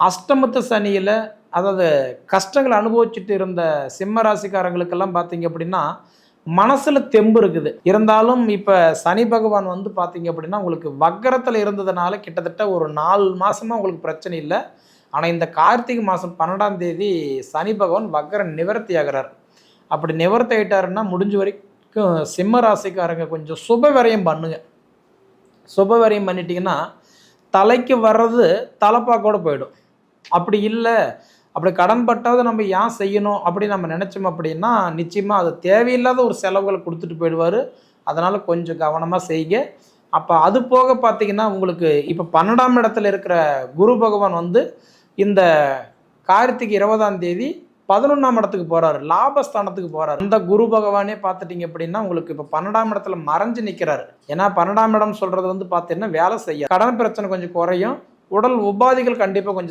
அஷ்டமத்து சனியில் அதாவது கஷ்டங்கள் அனுபவிச்சுட்டு இருந்த சிம்ம ராசிக்காரங்களுக்கெல்லாம் பார்த்தீங்க அப்படின்னா மனசில் தெம்பு இருக்குது. இருந்தாலும் இப்போ சனி பகவான் வந்து பார்த்தீங்க அப்படின்னா உங்களுக்கு வக்கரத்தில் இருந்ததுனால கிட்டத்தட்ட ஒரு 4 மாதமாக உங்களுக்கு பிரச்சனை இல்லை. ஆனால் இந்த கார்த்திகை மாதம் 12ஆம் தேதி சனி பகவான் வக்கர நிவர்த்தி ஆகிறார். அப்படி நிவர்த்தி ஆகிட்டாருன்னா முடிஞ்ச வரைக்கும் சிம்ம ராசிக்காரங்க கொஞ்சம் சுப விரயம் பண்ணுங்க. சுப விரயம் பண்ணிட்டீங்கன்னா தலைக்கு வர்றது தலைப்பாக்கோட போயிடும். அப்படி இல்லை, அப்படி கடன் பட்டாவது நம்ம ஏன் செய்யணும் அப்படின்னு நம்ம நினச்சோம் அப்படின்னா நிச்சயமாக அது தேவையில்லாத ஒரு செலவுகளை கொடுத்துட்டு போயிடுவார். அதனால் கொஞ்சம் கவனமாக செய்யுங்க. அப்போ அது போக பார்த்தீங்கன்னா உங்களுக்கு இப்போ 12ஆம் இடத்துல இருக்கிற குரு பகவான் வந்து இந்த கார்த்திகை 20ஆம் தேதி 11ஆம் இடத்துக்கு போகிறாரு, லாபஸ்தானத்துக்கு போகிறாரு. அந்த குரு பகவானே பார்த்துட்டிங்க அப்படின்னா உங்களுக்கு இப்போ 12ஆம் இடத்துல மறைஞ்சு நிற்கிறாரு. ஏன்னா 12ஆம் இடம் சொல்கிறது வந்து பார்த்தீங்கன்னா வேலை செய்ய கடன் பிரச்சனை கொஞ்சம் குறையும், உடல் உபாதைகள் கண்டிப்பாக கொஞ்சம்